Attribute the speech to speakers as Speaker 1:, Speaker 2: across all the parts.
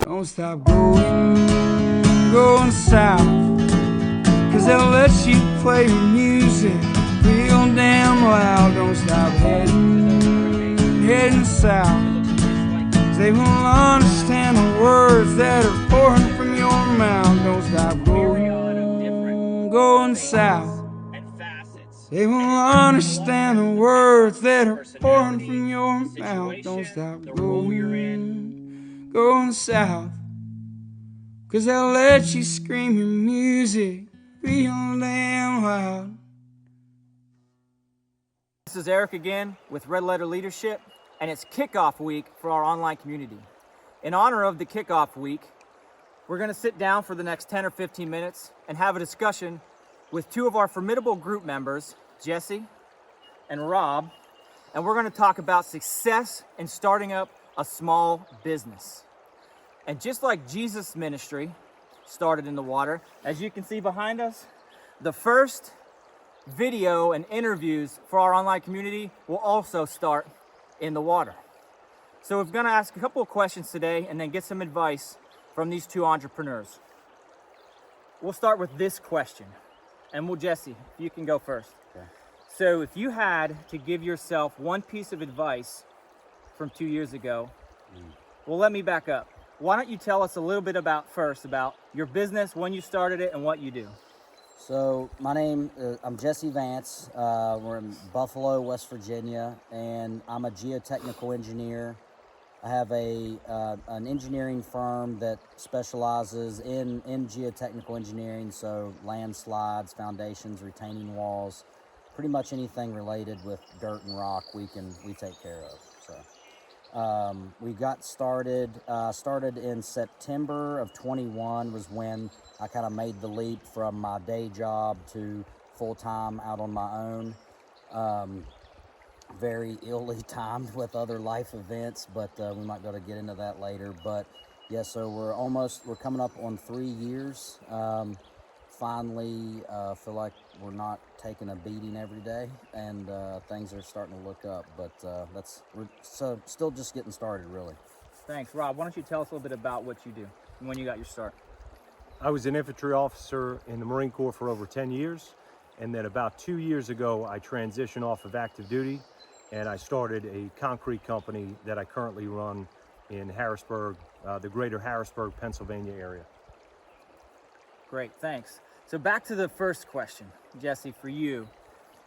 Speaker 1: Don't stop going south, 'cause they'll let you play your music real damn loud. Don't stop heading south, 'cause they won't understand the words that are pouring from your mouth. Don't stop going south. They won't understand the words that are pouring from your mouth. Don't stop going south, 'cause they'll let you scream your music real damn loud.
Speaker 2: This is Eric again with Red Letter Leadership, and it's kickoff week for our online community. In honor of the kickoff week, we're going to sit down for the next 10 or 15 minutes and have a discussion with two of our formidable group members, Jesse and Rob, and we're going to talk about success in starting up a small business. And just like Jesus' ministry started in the water, as you can see behind us, the first video and interviews for our online community will also start in the water. So we're going to ask a couple of questions today and then get some advice from these two entrepreneurs. We'll start with this question. And Jesse, you can go first.
Speaker 3: Okay.
Speaker 2: So if you had to give yourself one piece of advice from 2 years ago, well, let me back up. Why don't you tell us a little bit about your business, when you started it, and what you do?
Speaker 3: So my name, I'm Jesse Vance. We're in Buffalo, West Virginia, and I'm a geotechnical engineer. I have an engineering firm that specializes in geotechnical engineering, so landslides, foundations, retaining walls, pretty much anything related with dirt and rock we take care of. So we got started in September of 21 was when I kind of made the leap from my day job to full-time out on my own. Very illy timed with other life events, but we might be able to get into that later. But yeah, so we're coming up on 3 years. Finally feel like we're not taking a beating every day, and things are starting to look up, but we're still just getting started, really.
Speaker 2: Thanks. Rob, why don't you tell us a little bit about what you do and when you got your start?
Speaker 4: I was an infantry officer in the Marine Corps for over 10 years, and then about 2 years ago I transitioned off of active duty and I started a concrete company that I currently run in Harrisburg, the greater Harrisburg, Pennsylvania area.
Speaker 2: Great, thanks. So back to the first question, Jesse, for you.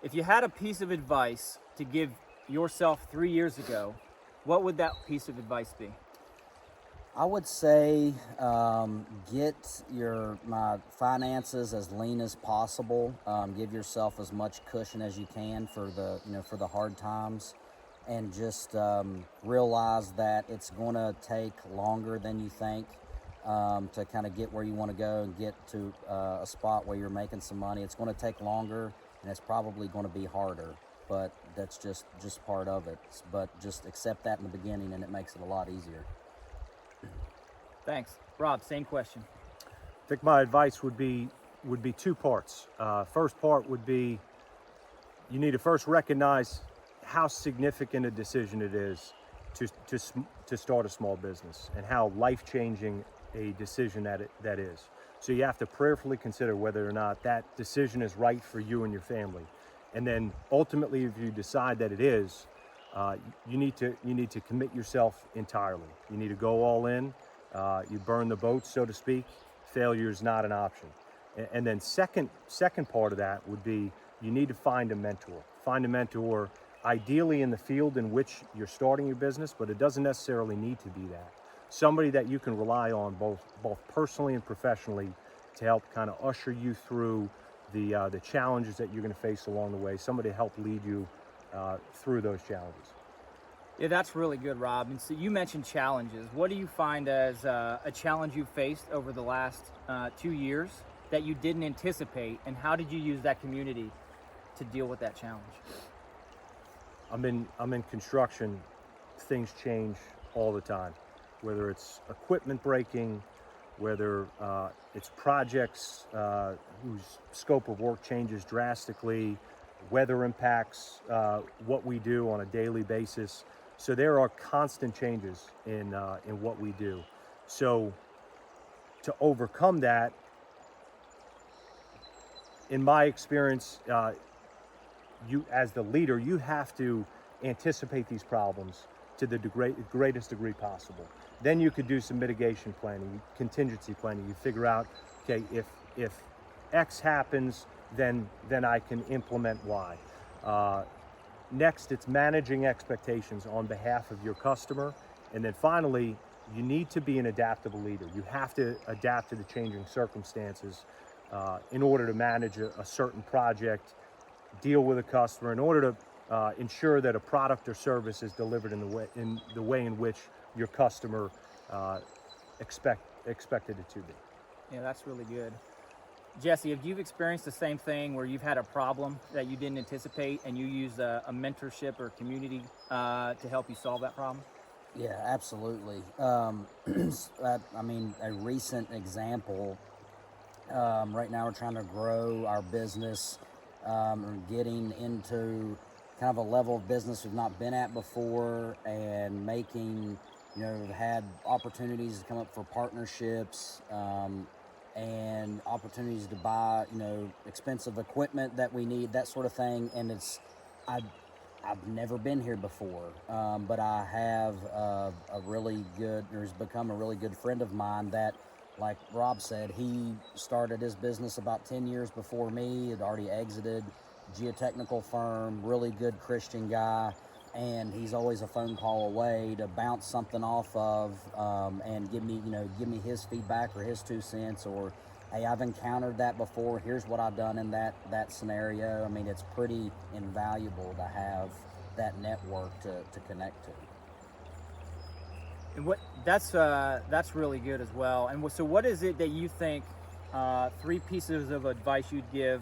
Speaker 2: If you had a piece of advice to give yourself 3 years ago, what would that piece of advice be?
Speaker 3: I would say get my finances as lean as possible. Give yourself as much cushion as you can for the hard times, and just realize that it's going to take longer than you think to kind of get where you want to go and get to a spot where you're making some money. It's going to take longer, and it's probably going to be harder, but that's just part of it. But just accept that in the beginning, and it makes it a lot easier.
Speaker 2: Thanks. Rob, same question.
Speaker 4: I think my advice would be two parts. First part would be you need to first recognize how significant a decision it is to start a small business, and how life-changing a decision that is. So you have to prayerfully consider whether or not that decision is right for you and your family. And then ultimately, if you decide that it is, you need to commit yourself entirely. You need to go all in. You burn the boat, so to speak. Failure is not an option. And then second part of that would be you need to find a mentor. Find a mentor, ideally in the field in which you're starting your business, but it doesn't necessarily need to be that. Somebody that you can rely on both personally and professionally to help kind of usher you through the challenges that you're going to face along the way. Somebody to help lead you through those challenges.
Speaker 2: Yeah, that's really good, Rob. And so you mentioned challenges. What do you find as a challenge you faced over the last 2 years that you didn't anticipate, and how did you use that community to deal with that challenge?
Speaker 4: I'm in construction. Things change all the time, whether it's equipment breaking, whether it's projects whose scope of work changes drastically, weather impacts what we do on a daily basis. So there are constant changes in what we do. So to overcome that, in my experience, you as the leader, you have to anticipate these problems to the greatest degree possible. Then you could do some mitigation planning, contingency planning. You figure out, okay, if X happens, then I can implement Y. Next, it's managing expectations on behalf of your customer. And then finally, you need to be an adaptable leader. You have to adapt to the changing circumstances in order to manage a certain project, deal with a customer, in order to ensure that a product or service is delivered in the way in which your customer expected it to be.
Speaker 2: Yeah, that's really good. Jesse, have you experienced the same thing where you've had a problem that you didn't anticipate and you used a mentorship or community to help you solve that problem?
Speaker 3: Yeah, absolutely. I mean, a recent example, right now we're trying to grow our business, or getting into kind of a level of business we've not been at before, and making, we've had opportunities to come up for partnerships, and opportunities to buy, expensive equipment that we need, that sort of thing. And I've never been here before, but I have has become a really good friend of mine that, like Rob said, he started his business about 10 years before me, had already exited geotechnical firm, really good Christian guy, and he's always a phone call away to bounce something off of, and give me his feedback or his 2 cents, or, hey, I've encountered that before, here's what I've done in that scenario. I mean, it's pretty invaluable to have that network to connect to.
Speaker 2: And that's really good as well. And so what is it that you think 3 pieces of advice you'd give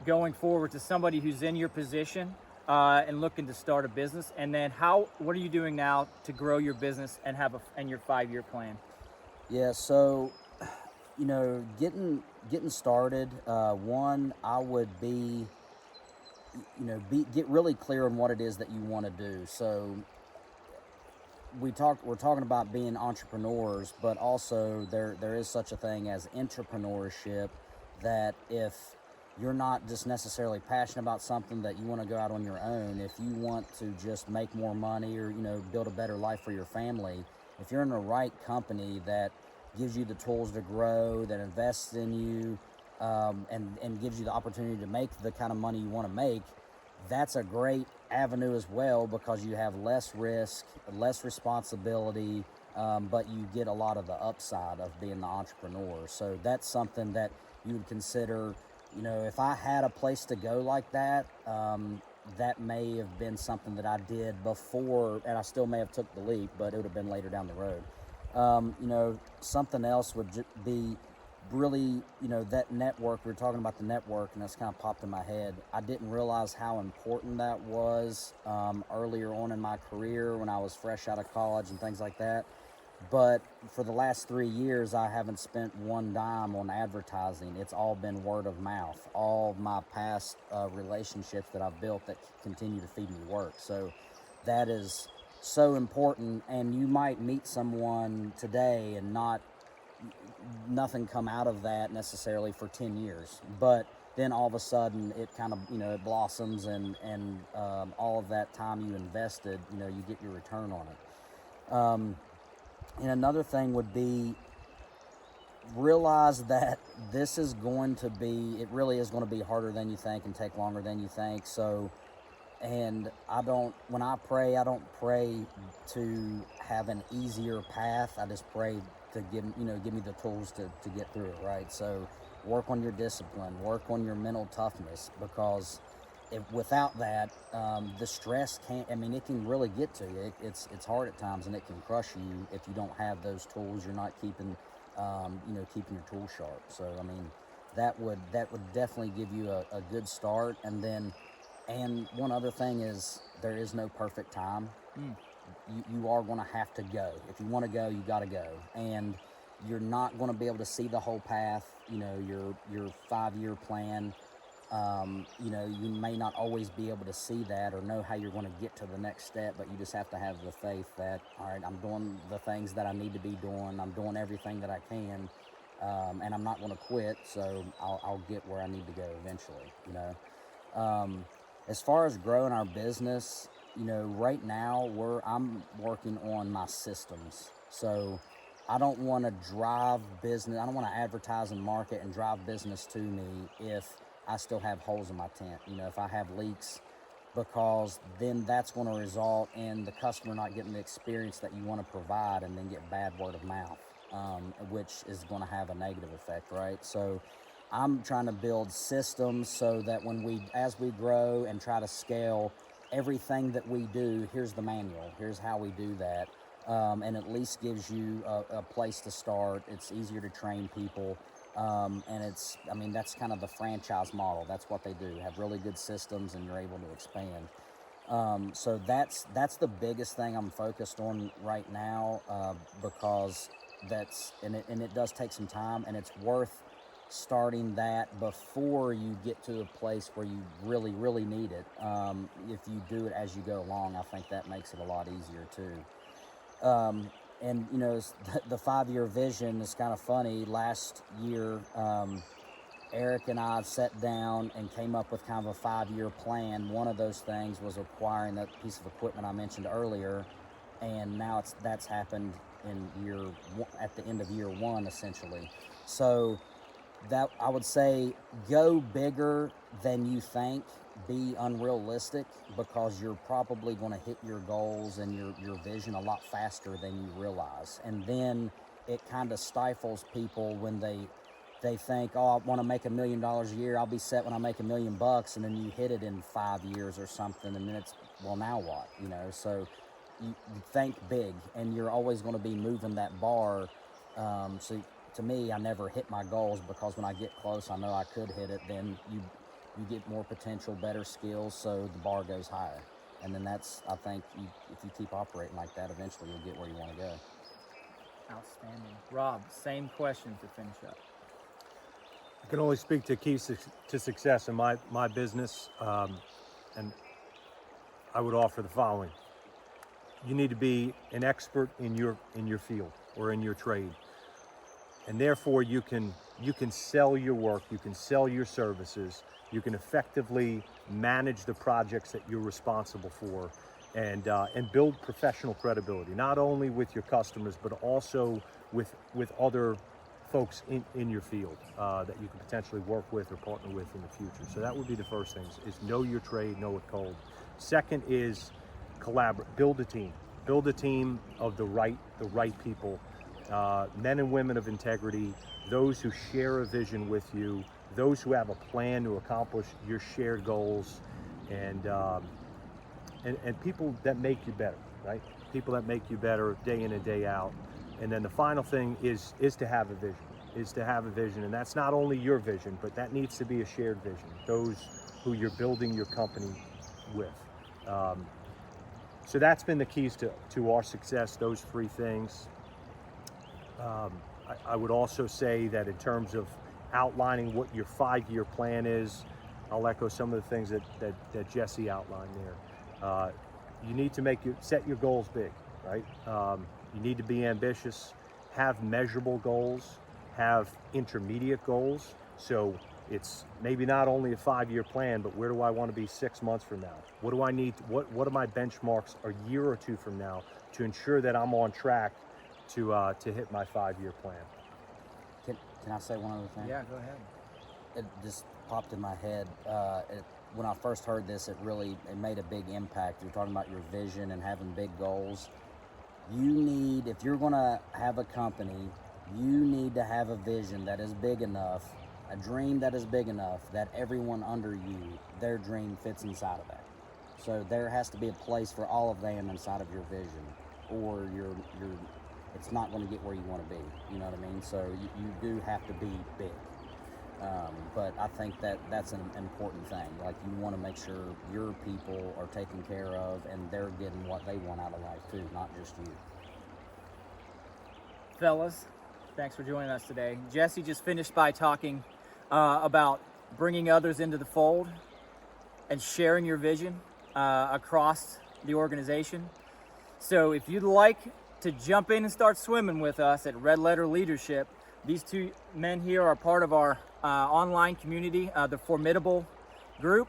Speaker 2: going forward to somebody who's in your position and looking to start a business? And then what are you doing now to grow your business and have your 5-year plan?
Speaker 3: Yeah, so getting started, one, I would get really clear on what it is that you want to do. So we're talking about being entrepreneurs, but also there is such a thing as entrepreneurship, that if you're not just necessarily passionate about something that you want to go out on your own, if you want to just make more money or, build a better life for your family, if you're in the right company that gives you the tools to grow, that invests in you, and gives you the opportunity to make the kind of money you want to make, that's a great avenue as well, because you have less risk, less responsibility, but you get a lot of the upside of being the entrepreneur. So that's something that you would consider. If I had a place to go like that, that may have been something that I did before, and I still may have took the leap, but it would have been later down the road. Something else would be really, that network. We were talking about the network, and that's kind of popped in my head. I didn't realize how important that was earlier on in my career when I was fresh out of college and things like that. But for the last 3 years, I haven't spent one dime on advertising. It's all been word of mouth. All of my past relationships that I've built that continue to feed me work. So that is so important. And you might meet someone today and nothing come out of that necessarily for 10 years. But then all of a sudden it kind of, it blossoms, and all of that time you invested, you get your return on it. And another thing would be, realize that it really is going to be harder than you think and take longer than you think. So, and when I pray, I don't pray to have an easier path. I just pray to give me the tools to get through it, right? So work on your discipline, work on your mental toughness, because without that, the stress it can really get to you. It's hard at times, and it can crush you if you don't have those tools. You're not keeping your tools sharp. So, that would definitely give you a good start. And one other thing is, there is no perfect time. You are going to have to go. If you want to go, you got to go. And you're not going to be able to see the whole path, your 5-year plan, You know, you may not always be able to see that or know how you're going to get to the next step, but you just have to have the faith that, all right, I'm doing the things that I need to be doing. I'm doing everything that I can, and I'm not going to quit. So I'll get where I need to go eventually, you know. As far as growing our business, you know, right now I'm working on my systems. So I don't want to drive business. I don't want to advertise and market and drive business to me if I still have holes in my tent. You know, if I have leaks, because then that's going to result in the customer not getting the experience that you want to provide, and then get bad word of mouth, which is going to have a negative effect, right? So I'm trying to build systems so that as we grow and try to scale everything that we do, here's the manual, here's how we do that. And at least gives you a place to start. It's easier to train people. And that's kind of the franchise model. That's what they do, have really good systems, and you're able to expand. So that's the biggest thing I'm focused on right now, because it does take some time, and it's worth starting that before you get to a place where you really, really need it. If you do it as you go along, I think that makes it a lot easier too. And you know, the 5-year vision is kind of funny. Last year, Eric and I sat down and came up with kind of a 5-year plan. One of those things was acquiring that piece of equipment I mentioned earlier, and now that's happened at the end of year 1, essentially. So that I would say, go bigger than you think. Be unrealistic, because you're probably going to hit your goals and your vision a lot faster than you realize. And then it kind of stifles people when they think, oh, I want to make $1 million a year. I'll be set when I make $1 million, and then you hit it in 5 years or something, and then it's, well, now what? You know, so you think big, and you're always going to be moving that bar. So to me, I never hit my goals, because when I get close, I know I could hit it. Then you get more potential, better skills, so the bar goes higher. And then I think if you keep operating like that, eventually you'll get where you want to go.
Speaker 2: Outstanding. Rob, same question to finish up.
Speaker 4: I can only speak to keys to success in my business, and I would offer the following. You need to be an expert in your field or in your trade, and therefore you can sell your work, you can sell your services, you can effectively manage the projects that you're responsible for, and build professional credibility, not only with your customers, but also with other folks in your field that you can potentially work with or partner with in the future. So that would be the first thing, is know your trade, know it cold. Second is collaborate, build a team of the right people, men and women of integrity, those who share a vision with you, those who have a plan to accomplish your shared goals, and people that make you better, right? People that make you better day in and day out. And then the final thing is to have a vision, and that's not only your vision, but that needs to be a shared vision, those who you're building your company with. So that's been the keys to our success, those 3 things. I would also say that in terms of outlining what your 5-year plan is, I'll echo some of the things that Jesse outlined there. You need to set your goals big, right? You need to be ambitious, have measurable goals, have intermediate goals. So it's maybe not only a 5-year plan, but where do I want to be 6 months from now? What do I need? What are my benchmarks a year or 2 from now to ensure that I'm on track to hit my 5-year plan?
Speaker 3: Can I say one other thing?
Speaker 2: Yeah, go ahead.
Speaker 3: It just popped in my head. When I first heard this, it made a big impact. You're talking about your vision and having big goals. If you're going to have a company, you need to have a vision that is big enough, a dream that is big enough that everyone under you, their dream fits inside of that. So there has to be a place for all of them inside of your vision, or it's not going to get where you want to be. You know what I mean? So you do have to be big. But I think that's an important thing. Like, you want to make sure your people are taken care of and they're getting what they want out of life too, not just you.
Speaker 2: Fellas, thanks for joining us today. Jesse just finished by talking about bringing others into the fold and sharing your vision across the organization. So if you'd like to jump in and start swimming with us at Red Letter Leadership, these two men here are part of our online community, the Formidable group.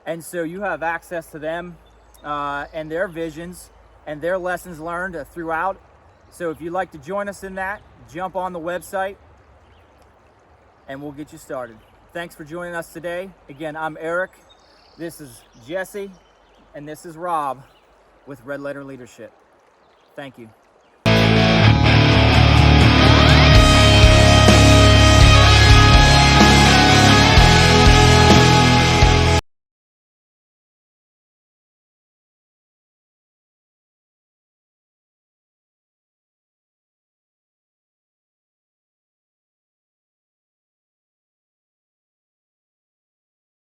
Speaker 2: And so you have access to them and their visions and their lessons learned throughout. So if you'd like to join us in that, jump on the website and we'll get you started. Thanks for joining us today. Again, I'm Eric, this is Jesse, and this is Rob with Red Letter Leadership. Thank you.